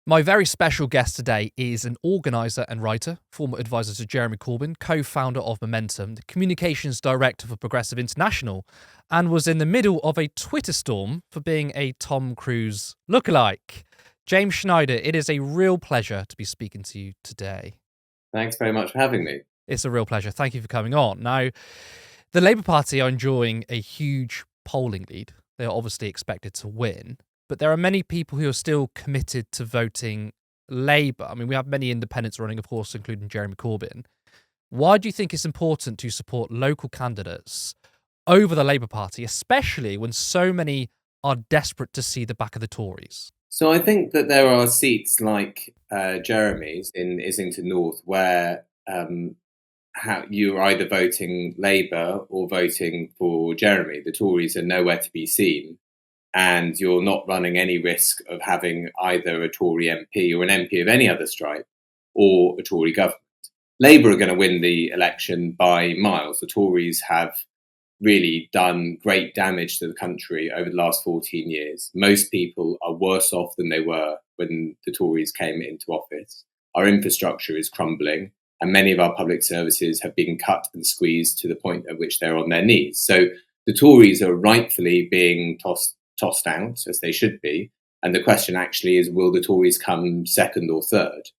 My very special guest today is an organiser and writer, former advisor to Jeremy Corbyn, co-founder of Momentum, the communications director for Progressive International, and was in the middle of a Twitter storm for being a Tom Cruise lookalike. James Schneider, it is a real pleasure to be speaking to you today. Thanks very much for having me. It's a real pleasure. Thank you for coming on. Now, the Labour Party are enjoying a huge polling lead. They are obviously expected to win. But there are many people who are still committed to voting Labour. I mean, we have many independents running, of course, including Jeremy Corbyn. Why do you think it's important to support local candidates over the Labour Party, especially when so many are desperate to see the back of the Tories? So I think that there are seats like Jeremy's in Islington North where you're either voting Labour or voting for Jeremy. The Tories are nowhere to be seen, and you're not running any risk of having either a Tory MP or an MP of any other stripe or a Tory government. Labour are going to win the election by miles. The Tories have really done great damage to the country over the last 14 years. Most people are worse off than they were when the Tories came into office. Our infrastructure is crumbling, and many of our public services have been cut and squeezed to the point at which they're on their knees. So the Tories are rightfully being tossed out, as they should be. And the question actually is, will the Tories come second or third?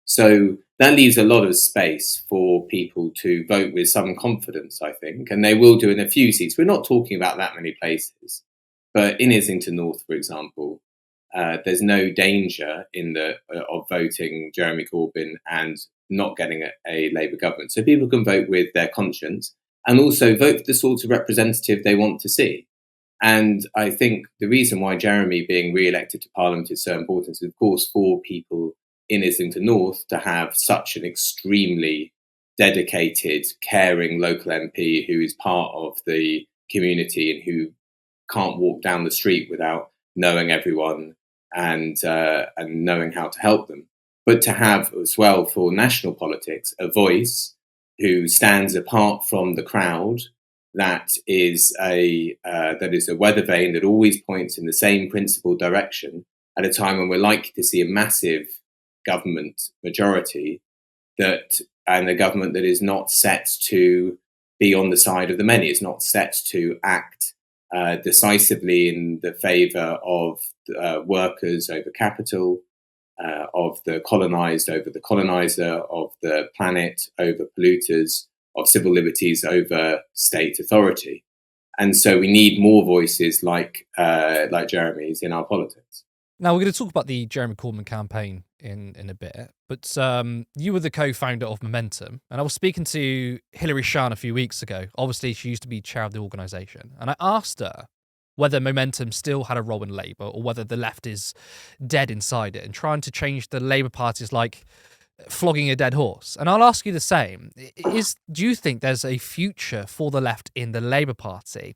So that leaves a lot of space for people to vote with some confidence, I think, and they will do in a few seats. We're not talking about that many places, but in Islington North, for example, there's no danger of voting Jeremy Corbyn and not getting a Labour government. So people can vote with their conscience and also vote for the sort of representative they want to see. And I think the reason why Jeremy being re-elected to Parliament is so important is, of course, for people in Islington North to have such an extremely dedicated, caring local MP who is part of the community and who can't walk down the street without knowing everyone and knowing how to help them. But to have as well for national politics a voice who stands apart from the crowd, that is a weather vane that always points in the same principled direction at a time when we're likely to see a massive government majority and a government that is not set to be on the side of the many. It's not set to act decisively in the favour of workers over capital, of the colonised over the coloniser, of the planet over polluters, of civil liberties over state authority. And so we need more voices like Jeremy's in our politics. Now, we're going to talk about the Jeremy Corbyn campaign in a bit, but you were the co-founder of Momentum, and I was speaking to Hilary Shan a few weeks ago. Obviously, she used to be chair of the organisation, and I asked her whether Momentum still had a role in Labour or whether the left is dead inside it, and trying to change the Labour Party is like flogging a dead horse. And I'll ask you the same. Do you think there's a future for the left in the Labour Party,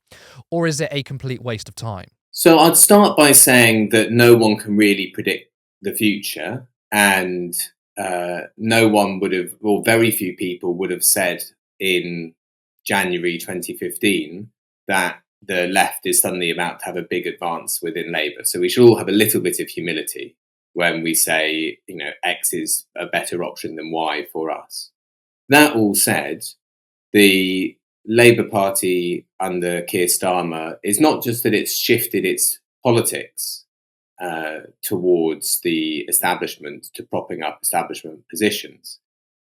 or is it a complete waste of time? So I'd start by saying that no one can really predict the future, and no one would have, or very few people would have said in January 2015 that the left is suddenly about to have a big advance within Labour. So we should all have a little bit of humility when we say, X is a better option than Y for us. That all said, the Labour Party under Keir Starmer is not just that it's shifted its politics towards the establishment, to propping up establishment positions,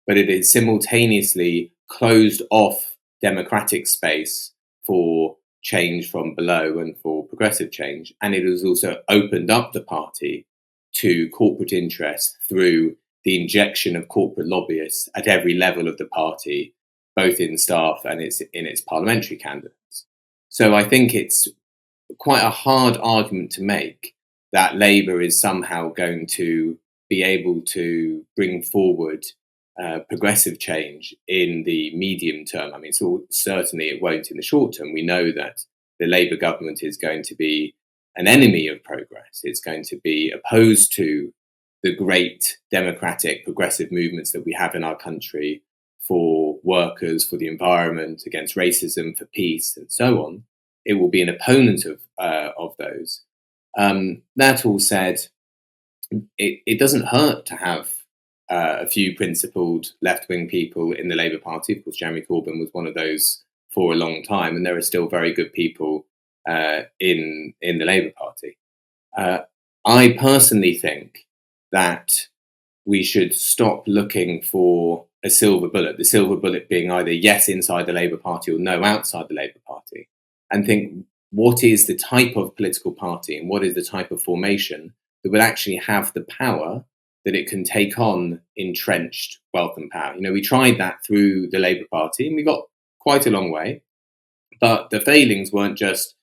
but it is simultaneously closed off democratic space for change from below and for progressive change. And it has also opened up the party to corporate interest through the injection of corporate lobbyists at every level of the party, both in staff and in its parliamentary candidates. So I think it's quite a hard argument to make that Labour is somehow going to be able to bring forward progressive change in the medium term. I mean, so certainly it won't in the short term. We know that the Labour government is going to be an enemy of progress. It's going to be opposed to the great democratic progressive movements that we have in our country for workers, for the environment, against racism, for peace, and so on. It will be an opponent of those. That all said, it doesn't hurt to have a few principled left-wing people in the Labour Party. Of course, Jeremy Corbyn was one of those for a long time, and there are still very good people in the Labour Party. I personally think that we should stop looking for a silver bullet, the silver bullet being either yes inside the Labour Party or no outside the Labour Party, and think what is the type of political party and what is the type of formation that would actually have the power that it can take on entrenched wealth and power. We tried that through the Labour Party and we got quite a long way, but the failings weren't just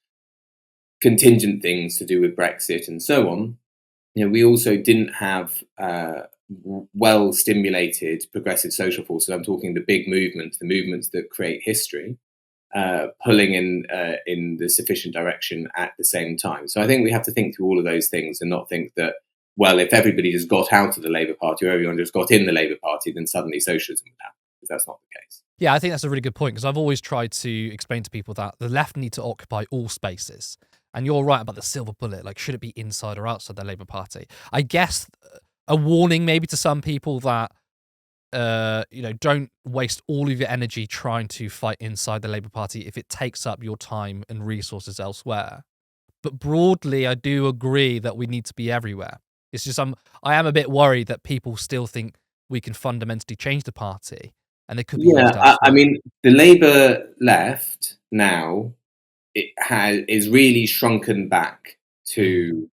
contingent things to do with Brexit and so on. We also didn't have well stimulated progressive social forces. I'm talking the big movements, the movements that create history, pulling in the sufficient direction at the same time. So I think we have to think through all of those things and not think that, well, if everybody just got out of the Labour Party or everyone just got in the Labour Party, then suddenly socialism would happen, because that's not the case. Yeah, I think that's a really good point, because I've always tried to explain to people that the left need to occupy all spaces. And you're right about the silver bullet. Like, should it be inside or outside the Labour Party? I guess a warning maybe to some people that, don't waste all of your energy trying to fight inside the Labour Party if it takes up your time and resources elsewhere. But broadly, I do agree that we need to be everywhere. It's just I am a bit worried that people still think we can fundamentally change the party, and they could be used elsewhere. I mean, the Labour left now is really shrunken back to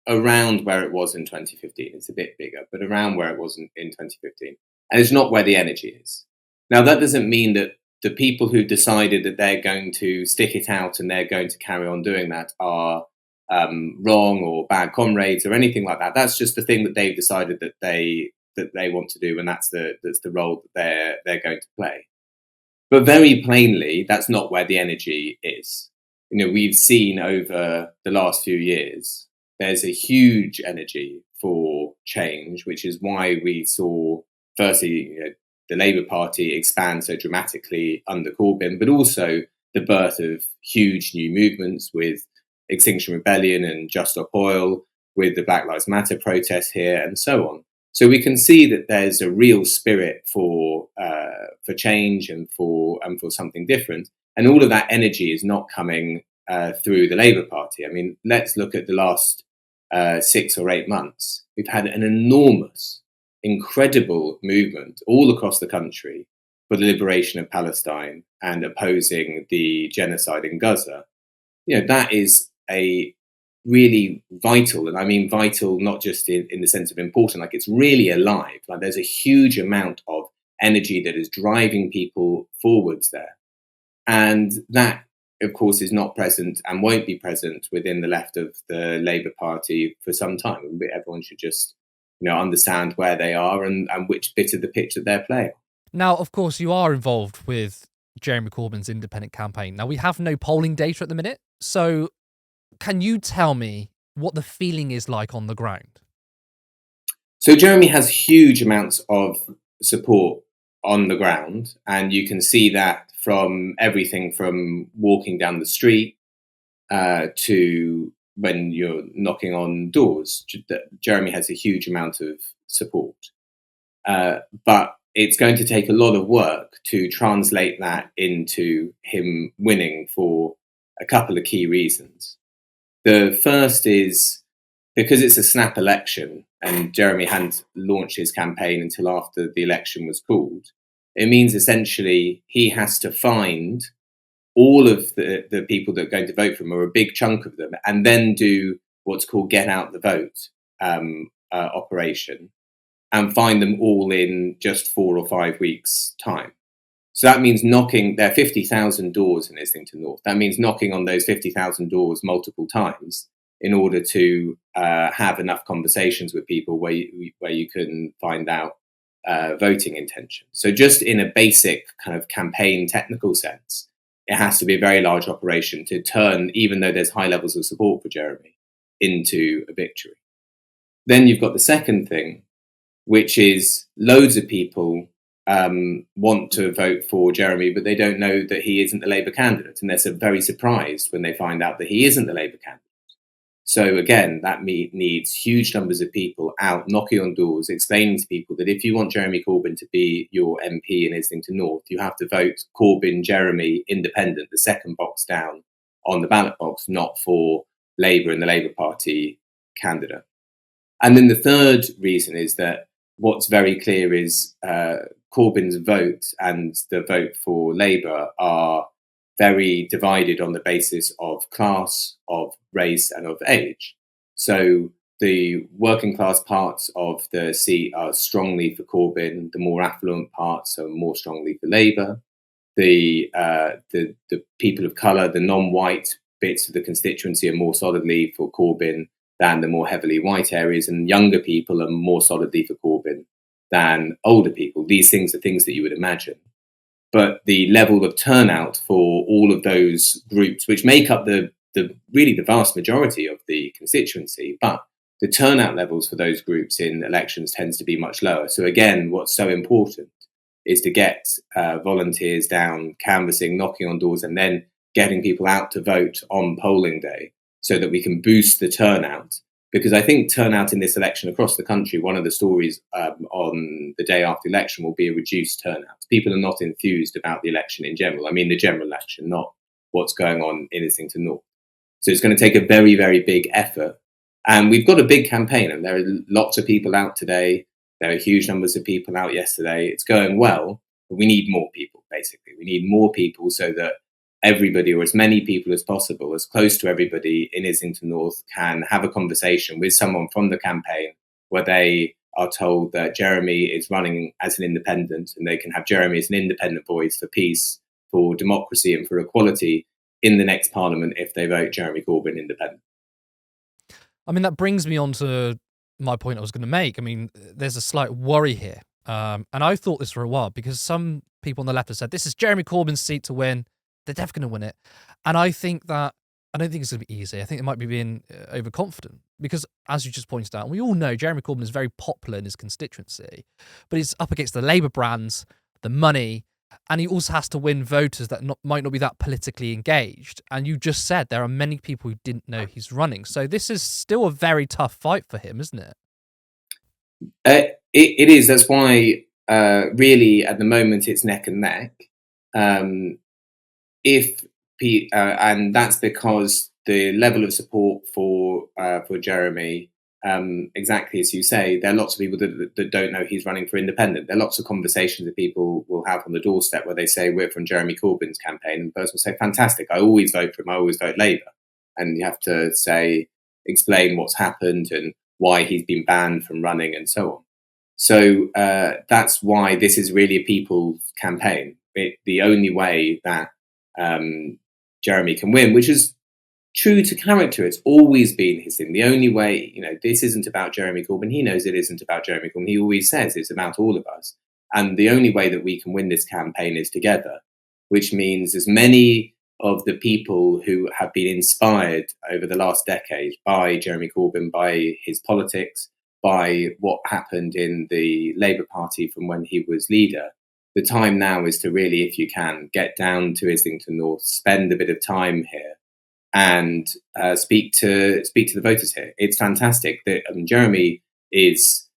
around where it was in 2015. It's a bit bigger, but around where it was in 2015, and it's not where the energy is now. That doesn't mean that the people who decided that they're going to stick it out and they're going to carry on doing that are wrong or bad comrades or anything like that. That's just the thing that they've decided that they want to do, and that's the role that they're going to play. But very plainly, that's not where the energy is. We've seen over the last few years, there's a huge energy for change, which is why we saw, firstly, the Labour Party expand so dramatically under Corbyn, but also the birth of huge new movements with Extinction Rebellion and Just Stop Oil, with the Black Lives Matter protests here, and so on. So we can see that there's a real spirit for change and for something different, and all of that energy is not coming through the Labour Party. I mean, let's look at the last 6 or 8 months. We've had an enormous, incredible movement all across the country for the liberation of Palestine and opposing the genocide in Gaza. That is a really vital, and I mean vital not just in the sense of important, like it's really alive. Like there's a huge amount of energy that is driving people forwards there. And that, of course, is not present and won't be present within the left of the Labour Party for some time. Everyone should just understand where they are and which bit of the pitch that they're playing. Now, of course, you are involved with Jeremy Corbyn's independent campaign. Now, we have no polling data at the minute, so can you tell me what the feeling is like on the ground? So Jeremy has huge amounts of support on the ground, and you can see that from everything from walking down the street to when you're knocking on doors. Jeremy has a huge amount of support. But it's going to take a lot of work to translate that into him winning for a couple of key reasons. The first is because it's a snap election and Jeremy hadn't launched his campaign until after the election was called. It means essentially he has to find all of the people that are going to vote for him, or a big chunk of them, and then do what's called get out the vote operation, and find them all in just 4 or 5 weeks' time. So that means there are 50,000 doors in Islington North. That means knocking on those 50,000 doors multiple times in order to have enough conversations with people where you can find out voting intention. So just in a basic kind of campaign technical sense, it has to be a very large operation to turn, even though there's high levels of support for Jeremy, into a victory. Then you've got the second thing, which is loads of people want to vote for Jeremy, but they don't know that he isn't the Labour candidate. And they're very surprised when they find out that he isn't the Labour candidate. So again, that needs huge numbers of people out knocking on doors, explaining to people that if you want Jeremy Corbyn to be your MP in Islington North, you have to vote Corbyn, Jeremy, Independent, the second box down on the ballot box, not for Labour and the Labour Party candidate. And then the third reason is that what's very clear is Corbyn's vote and the vote for Labour are very divided on the basis of class, of race, and of age. So the working class parts of the seat are strongly for Corbyn. The more affluent parts are more strongly for Labour. The people of colour, the non-white bits of the constituency, are more solidly for Corbyn than the more heavily white areas, and younger people are more solidly for Corbyn than older people. These things are things that you would imagine. But the level of turnout for all of those groups, which make up the really the vast majority of the constituency, but the turnout levels for those groups in elections tends to be much lower. So again, what's so important is to get volunteers down, canvassing, knocking on doors, and then getting people out to vote on polling day, so that we can boost the turnout. Because I think turnout in this election across the country, one of the stories on the day after the election will be a reduced turnout. People are not enthused about the election in general. I mean, the general election, not what's going on in Islington North. So it's going to take a very, very big effort. And we've got a big campaign, and there are lots of people out today. There are huge numbers of people out yesterday. It's going well, but we need more people, basically. We need more people so that everybody, or as many people as possible, as close to everybody in Islington North, can have a conversation with someone from the campaign where they are told that Jeremy is running as an independent, and they can have Jeremy as an independent voice for peace, for democracy, and for equality in the next parliament if they vote Jeremy Corbyn independent. I mean, that brings me on to my point I was going to make. I mean, there's a slight worry here. And I've thought this for a while, because some people on the left have said, this is Jeremy Corbyn's seat to win. They're definitely going to win it. And I think that, I don't think it's going to be easy. I think it might be being overconfident, because as you just pointed out, we all know Jeremy Corbyn is very popular in his constituency, but he's up against the Labour brands, the money, and he also has to win voters that might not be that politically engaged. And you just said there are many people who didn't know he's running. So this is still a very tough fight for him, isn't it? It is. That's why, really, at the moment, it's neck and neck. And that's because the level of support for Jeremy, exactly as you say, there are lots of people that don't know he's running for independent. There are lots of conversations that people will have on the doorstep where they say, we're from Jeremy Corbyn's campaign, and the person will say, fantastic, I always vote for him, I always vote Labour. And you have to explain what's happened and why he's been banned from running and so on. So that's why this is really a people's campaign. The only way that Jeremy can win, which is true to character, it's always been his thing. The only way, this isn't about Jeremy Corbyn. He knows it isn't about Jeremy Corbyn. He always says it's about all of us. And the only way that we can win this campaign is together, which means as many of the people who have been inspired over the last decade by Jeremy Corbyn, by his politics, by what happened in the Labour Party from when he was leader, the time now is to really, if you can, get down to Islington North, spend a bit of time here, and speak to the voters here. It's fantastic that Jeremy is.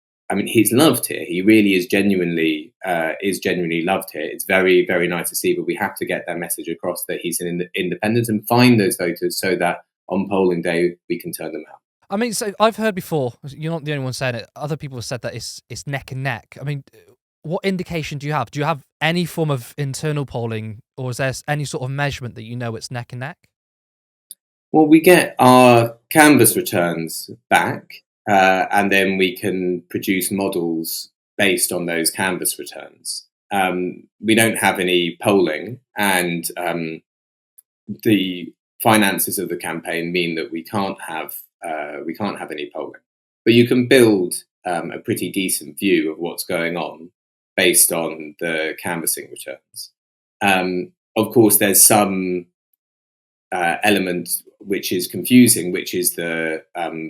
He's loved here. He really is genuinely loved here. It's very, very nice to see, but we have to get that message across that he's an independent and find those voters so that on polling day we can turn them out. I mean, so I've heard before, you're not the only one saying it, other people have said that it's neck and neck. I mean, what indication do you have? Do you have any form of internal polling, or is there any sort of measurement that it's neck and neck? Well, we get our canvas returns back, and then we can produce models based on those canvas returns. We don't have any polling, and the finances of the campaign mean that we can't have any polling. But you can build a pretty decent view of what's going on based on the canvassing returns. Of course, there's some element which is confusing, which is the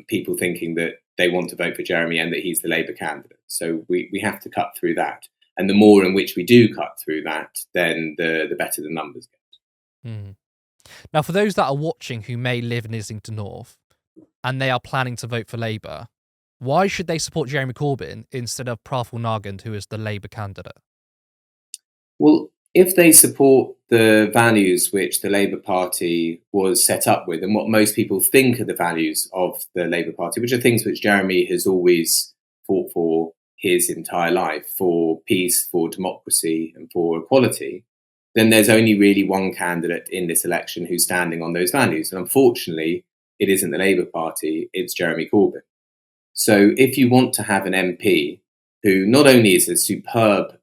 people thinking that they want to vote for Jeremy and that he's the Labour candidate. So we have to cut through that. And the more in which we do cut through that, then the better the numbers get. Now, for those that are watching who may live in Islington North, and they are planning to vote for Labour, why should they support Jeremy Corbyn instead of Praful Nagand, who is the Labour candidate? Well, if they support the values which the Labour Party was set up with, and what most people think are the values of the Labour Party, which are things which Jeremy has always fought for his entire life, for peace, for democracy, and for equality, then there's only really one candidate in this election who's standing on those values. And unfortunately, it isn't the Labour Party, it's Jeremy Corbyn. So if you want to have an MP who not only is a superb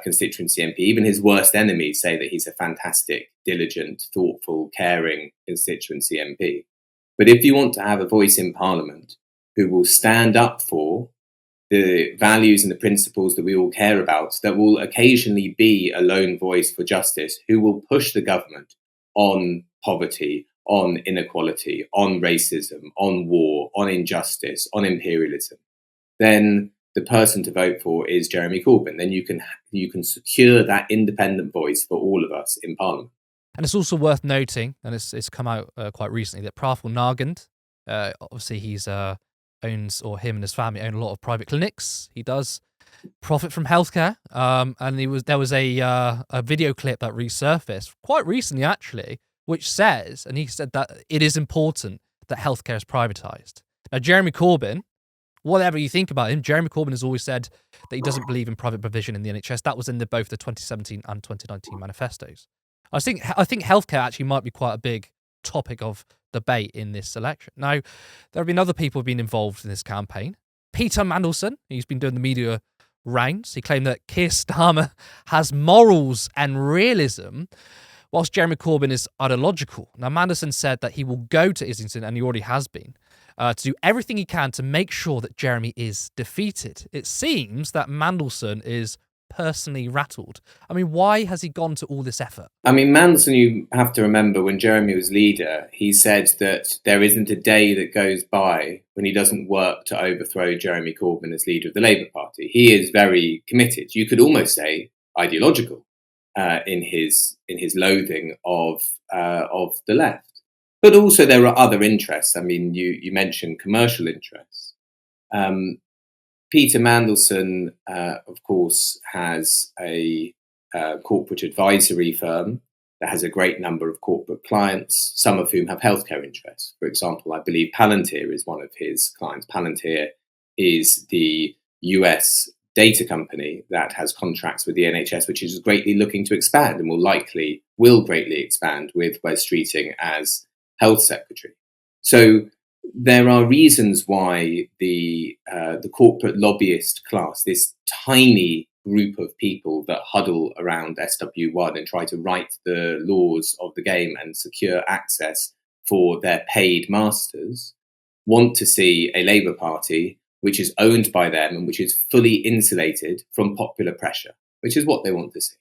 constituency MP, even his worst enemies say that he's a fantastic, diligent, thoughtful, caring constituency MP. But if you want to have a voice in Parliament who will stand up for the values and the principles that we all care about, that will occasionally be a lone voice for justice, who will push the government on poverty, on inequality, on racism, on war, on injustice, on imperialism, then the person to vote for is Jeremy Corbyn. Then you can secure that independent voice for all of us in Parliament. And it's also worth noting, and it's come out quite recently, that Praful Nagand, obviously he's owns, or him and his family own, a lot of private clinics. He does profit from healthcare, and there was a video clip that resurfaced quite recently, actually, which says, and he said that it is important that healthcare is privatised. Now, Jeremy Corbyn, whatever you think about him, Jeremy Corbyn has always said that he doesn't believe in private provision in the NHS. That was in both the 2017 and 2019 manifestos. I think healthcare actually might be quite a big topic of debate in this election. Now, there have been other people who have been involved in this campaign. Peter Mandelson, he's been doing the media rounds. He claimed that Keir Starmer has morals and realism, whilst Jeremy Corbyn is ideological. Now, Mandelson said that he will go to Islington, and he already has been, to do everything he can to make sure that Jeremy is defeated. It seems that Mandelson is personally rattled. I mean, why has he gone to all this effort? I mean, Mandelson, you have to remember, when Jeremy was leader, he said that there isn't a day that goes by when he doesn't work to overthrow Jeremy Corbyn as leader of the Labour Party. He is very committed. You could almost say ideological in his loathing of the left. But also there are other interests. I mean, you mentioned commercial interests. Peter Mandelson, of course, has a corporate advisory firm that has a great number of corporate clients, some of whom have healthcare interests. For example, I believe Palantir is one of his clients. Palantir is the US data company that has contracts with the NHS, which is greatly looking to expand and will greatly expand with Wes Streeting as health secretary. So there are reasons why the corporate lobbyist class, this tiny group of people that huddle around SW1 and try to write the laws of the game and secure access for their paid masters, want to see a Labour Party which is owned by them and which is fully insulated from popular pressure, which is what they want to see.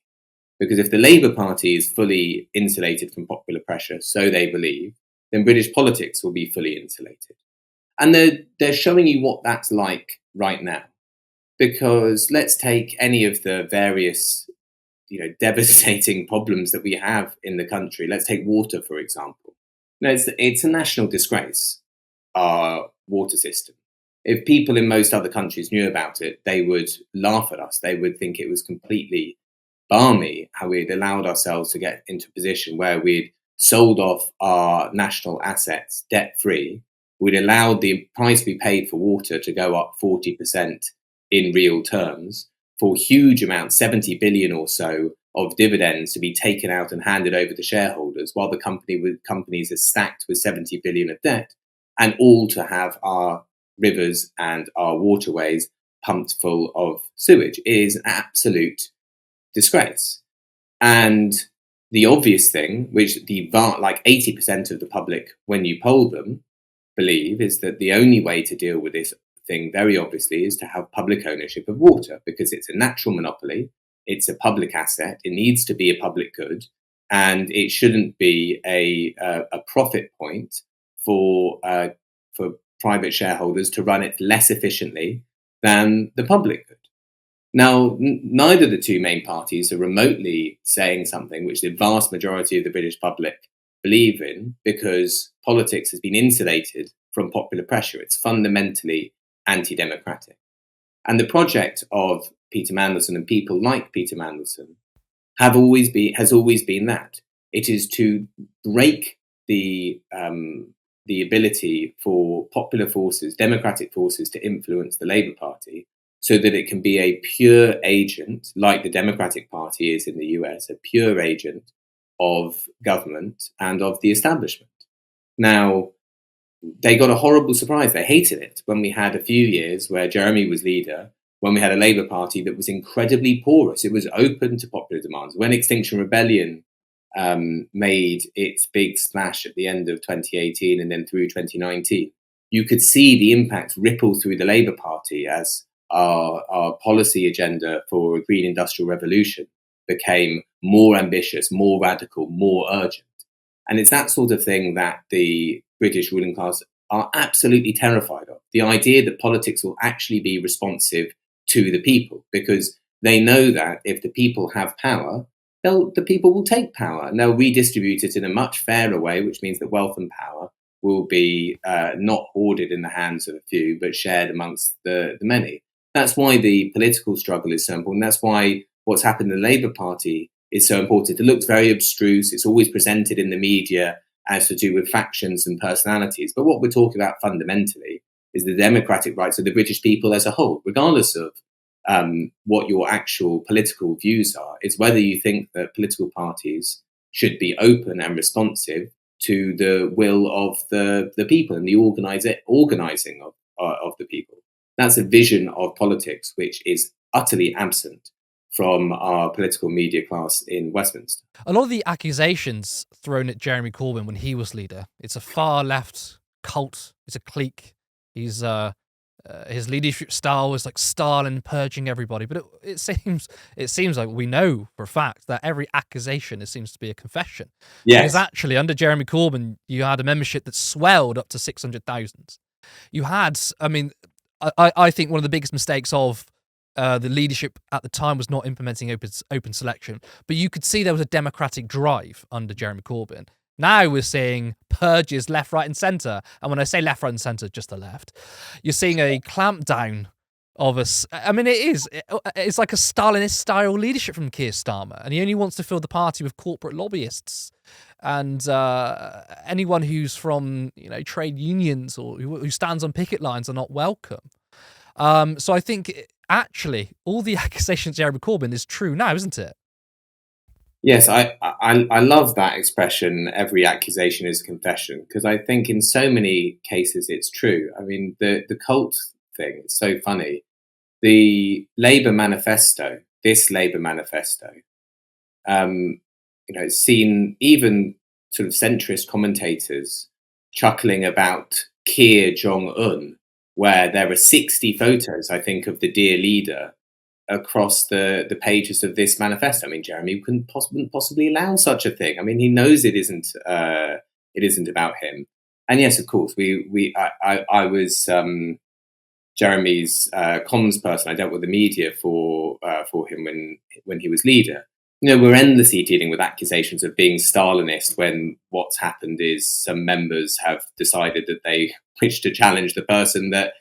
Because if the Labour Party is fully insulated from popular pressure, so they believe, then British politics will be fully insulated. And they're showing you what that's like right now. Because let's take any of the various, devastating problems that we have in the country. Let's take water, for example. It's a national disgrace, our water system. If people in most other countries knew about it, they would laugh at us. They would think it was completely balmy how we'd allowed ourselves to get into a position where we'd sold off our national assets debt-free. We'd allowed the price we paid for water to go up 40% in real terms, for huge amounts, 70 billion or so of dividends to be taken out and handed over to shareholders, while the companies are stacked with 70 billion of debt, and all to have our rivers and our waterways pumped full of sewage. It is an absolute disgrace. And the obvious thing, which like 80% of the public, when you poll them, believe, is that the only way to deal with this thing, very obviously, is to have public ownership of water, because it's a natural monopoly, it's a public asset, it needs to be a public good, and it shouldn't be a profit point for private shareholders to run it less efficiently than the public good. Now, neither of the two main parties are remotely saying something which the vast majority of the British public believe in, because politics has been insulated from popular pressure. It's fundamentally anti-democratic. And the project of Peter Mandelson and people like Peter Mandelson has always been that. It is to break the ability for popular forces, democratic forces, to influence the Labour Party, so that it can be a pure agent, like the Democratic Party is in the US, a pure agent of government and of the establishment. Now, they got a horrible surprise. They hated it when we had a few years where Jeremy was leader, when we had a Labour Party that was incredibly porous. It was open to popular demands. When Extinction Rebellion made its big splash at the end of 2018 and then through 2019, you could see the impact ripple through the Labour Party as our policy agenda for a green industrial revolution became more ambitious, more radical, more urgent. And it's that sort of thing that the British ruling class are absolutely terrified of. The idea that politics will actually be responsive to the people, because they know that if the people have power, the people will take power and they'll redistribute it in a much fairer way, which means that wealth and power will be not hoarded in the hands of a few, but shared amongst the many. That's why the political struggle is so important. That's why what's happened in the Labour Party is so important. It looks very abstruse. It's always presented in the media as to do with factions and personalities. But what we're talking about fundamentally is the democratic rights of the British people as a whole, regardless of what your actual political views are. It's whether you think that political parties should be open and responsive to the will of the people and the organising of the people. That's a vision of politics which is utterly absent from our political media class in Westminster. A lot of the accusations thrown at Jeremy Corbyn when he was leader, it's a far left cult, it's a clique. He's his leadership style was like Stalin purging everybody, but it seems like we know for a fact that every accusation seems to be a confession. Yes. Because actually, under Jeremy Corbyn, you had a membership that swelled up to 600,000. You had, I mean, I think one of the biggest mistakes of the leadership at the time was not implementing open selection, but you could see there was a democratic drive under Jeremy Corbyn. Now we're seeing purges left, right, and centre. And when I say left, right, and centre, just the left. You're seeing a clampdown of us. I mean, it's like a Stalinist-style leadership from Keir Starmer, and he only wants to fill the party with corporate lobbyists and anyone who's from trade unions or who stands on picket lines are not welcome. So I think actually all the accusations of Jeremy Corbyn is true now, isn't it? Yes, I love that expression, every accusation is a confession, because I think in so many cases it's true. I mean, the cult thing is so funny. The Labour manifesto, this Labour manifesto, it's seen even sort of centrist commentators chuckling about Keir Jong-un, where there are 60 photos, I think, of the dear leader across the pages of this manifesto. I mean, Jeremy couldn't possibly allow such a thing. I mean, he knows it isn't about him. And yes, of course, I was Jeremy's comms person. I dealt with the media for him when he was leader. We're endlessly dealing with accusations of being Stalinist when what's happened is some members have decided that they wish to challenge the person that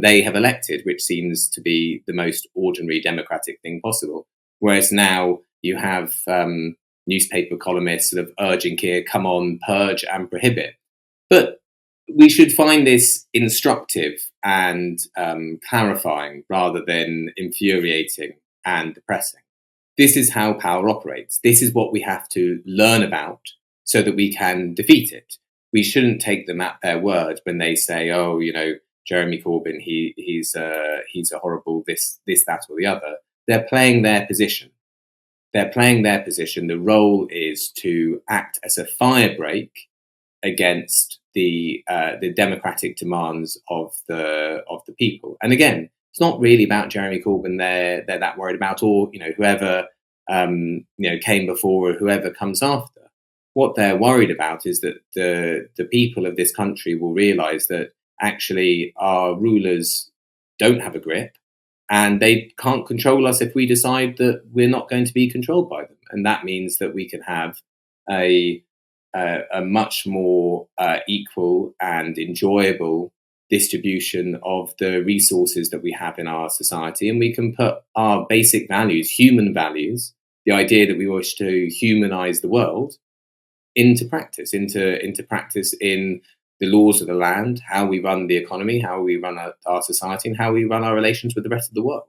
they have elected, which seems to be the most ordinary democratic thing possible. Whereas now you have newspaper columnists sort of urging Keir, come on, purge and prohibit. But we should find this instructive and clarifying rather than infuriating and depressing. This is how power operates. This is what we have to learn about so that we can defeat it. We shouldn't take them at their word when they say, oh, Jeremy Corbyn, he's a horrible this, that, or the other. They're playing their position. The role is to act as a firebreak against the democratic demands of the people. And again, it's not really about Jeremy Corbyn. They're that worried about, or whoever came before or whoever comes after. What they're worried about is that the people of this country will realise that actually our rulers don't have a grip and they can't control us if we decide that we're not going to be controlled by them. And that means that we can have a a much more equal and enjoyable distribution of the resources that we have in our society, and we can put our basic values, human values, the idea that we wish to humanize the world, into practice in the laws of the land, how we run the economy, how we run our society, and how we run our relations with the rest of the world.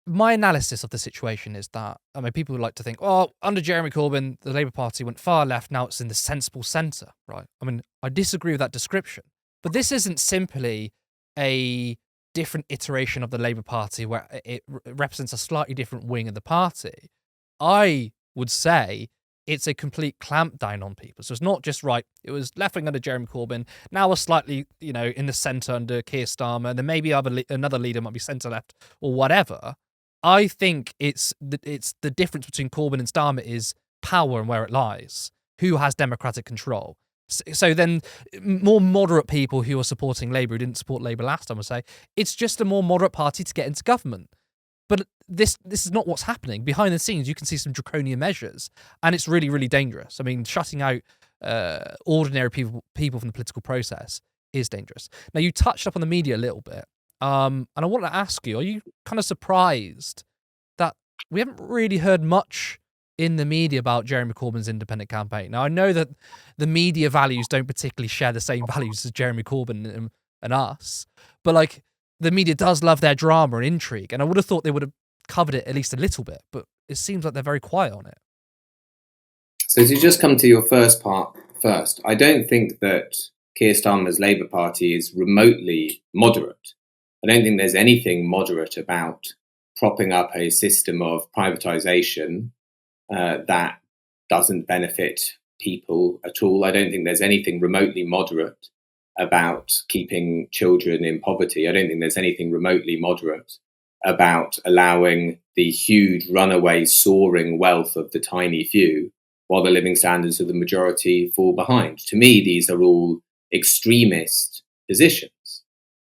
My analysis of the situation is that, I mean, people would like to think, oh, under Jeremy Corbyn, the Labour Party went far left, now it's in the sensible centre, right? I mean, I disagree with that description. But this isn't simply a different iteration of the Labour Party where it represents a slightly different wing of the party. I would say it's a complete clampdown on people. So it's not just, right, it was left wing under Jeremy Corbyn, now we're slightly, in the centre under Keir Starmer, and then maybe another leader might be centre left or whatever. I think it's the difference between Corbyn and Starmer is power and where it lies. Who has democratic control? So then more moderate people who are supporting Labour, who didn't support Labour last time, would say it's just a more moderate party to get into government. But this is not what's happening. Behind the scenes, you can see some draconian measures, and it's really, really dangerous. I mean, shutting out ordinary people from the political process is dangerous. Now, you touched up on the media a little bit, and I want to ask you, are you kind of surprised that we haven't really heard much in the media about Jeremy Corbyn's independent campaign? Now, I know that the media values don't particularly share the same values as Jeremy Corbyn and us, but like, the media does love their drama and intrigue, and I would have thought they would have covered it at least a little bit, but it seems like they're very quiet on it. So to just come to your first part first, I don't think that Keir Starmer's Labour Party is remotely moderate. I don't think there's anything moderate about propping up a system of privatisation that doesn't benefit people at all. I don't think there's anything remotely moderate about keeping children in poverty. I don't think there's anything remotely moderate about allowing the huge runaway soaring wealth of the tiny few while the living standards of the majority fall behind. To me, these are all extremist positions.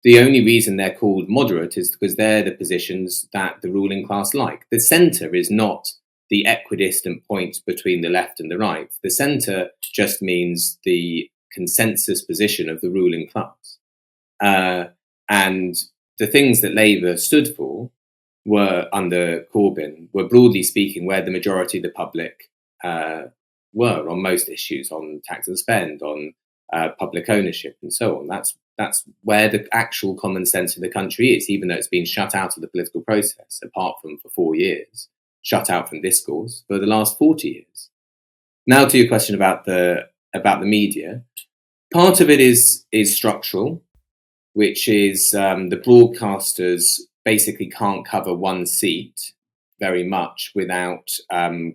The only reason they're called moderate is because they're the positions that the ruling class like. The centre is not the equidistant point between the left and the right. The centre just means the consensus position of the ruling class. And the things that Labour stood for were, under Corbyn, were broadly speaking where the majority of the public were on most issues, on tax and spend, on public ownership and so on. That's where the actual common sense of the country is, even though it's been shut out of the political process, apart from for 4 years, shut out from discourse for the last 40 years. Now to your question about the media. Part of it is structural, which is the broadcasters basically can't cover one seat very much without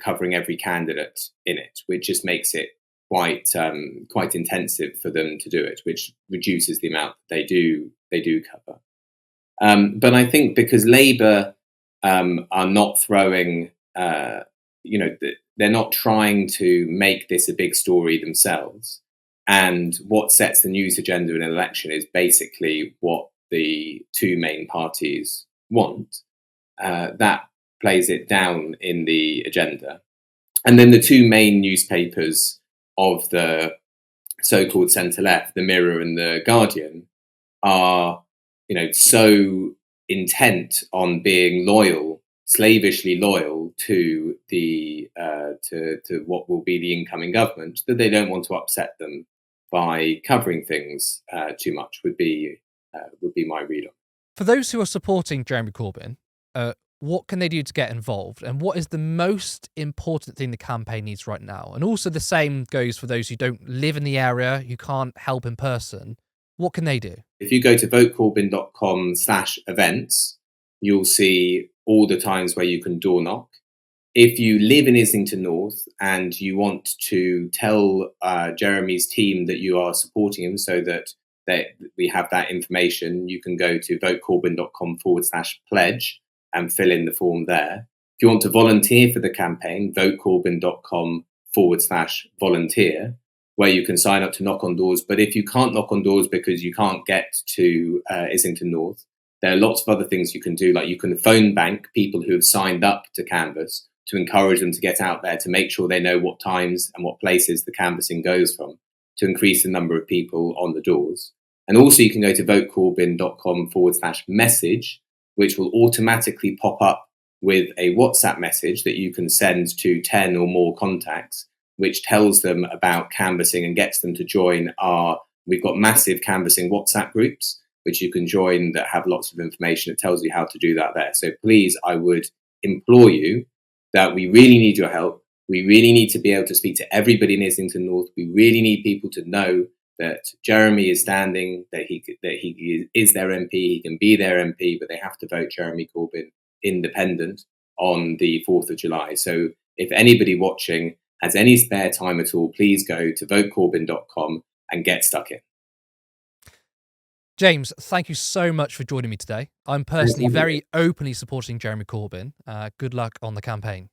covering every candidate in it, which just makes it quite intensive for them to do it, which reduces the amount they do cover. But I think because Labour are not throwing, they're not trying to make this a big story themselves. And what sets the news agenda in an election is basically what the two main parties want. That plays it down in the agenda. And then the two main newspapers of the so-called centre-left, the Mirror and the Guardian, are, so intent on being loyal, slavishly loyal to the to what will be the incoming government, that they don't want to upset them by covering things too much. Would be my read on. For those who are supporting Jeremy Corbyn, what can they do to get involved, and what is the most important thing the campaign needs right now? And also the same goes for those who don't live in the area, who can't help in person. What can they do? If you go to votecorbyn.com/events, you'll see all the times where you can door knock. If you live in Islington North and you want to tell Jeremy's team that you are supporting him so that we have that information, you can go to votecorbyn.com/pledge and fill in the form there. If you want to volunteer for the campaign, votecorbyn.com/volunteer, where you can sign up to knock on doors. But if you can't knock on doors because you can't get to Islington North, there are lots of other things you can do, like you can phone bank people who have signed up to canvass, to encourage them to get out there, to make sure they know what times and what places the canvassing goes from, to increase the number of people on the doors. And also you can go to votecorbyn.com/message, which will automatically pop up with a WhatsApp message that you can send to 10 or more contacts, which tells them about canvassing and gets them to join we've got massive canvassing WhatsApp groups, which you can join that have lots of information. It tells you how to do that there. So please, I would implore you that we really need your help. We really need to be able to speak to everybody in Islington North. We really need people to know that Jeremy is standing, that he is their MP, he can be their MP, but they have to vote Jeremy Corbyn independent on the 4th of July. So if anybody watching has any spare time at all, please go to votecorbyn.com and get stuck in. James, thank you so much for joining me today. I'm personally very openly supporting Jeremy Corbyn. Good luck on the campaign.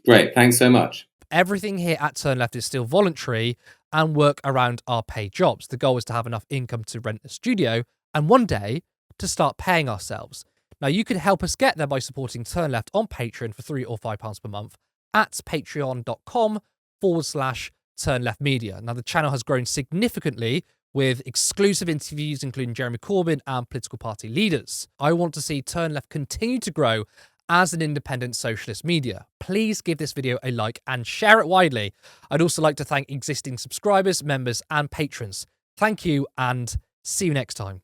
Great, thanks so much. Everything here at Turn Left is still voluntary and work around our paid jobs. The goal is to have enough income to rent a studio and one day to start paying ourselves. Now, you can help us get there by supporting Turn Left on Patreon for £3 or £5 per month at patreon.com/Turn Left Media. Now, the channel has grown significantly with exclusive interviews, including Jeremy Corbyn and political party leaders. I want to see Turn Left continue to grow as an independent socialist media. Please give this video a like and share it widely. I'd also like to thank existing subscribers, members, and patrons. Thank you, and see you next time.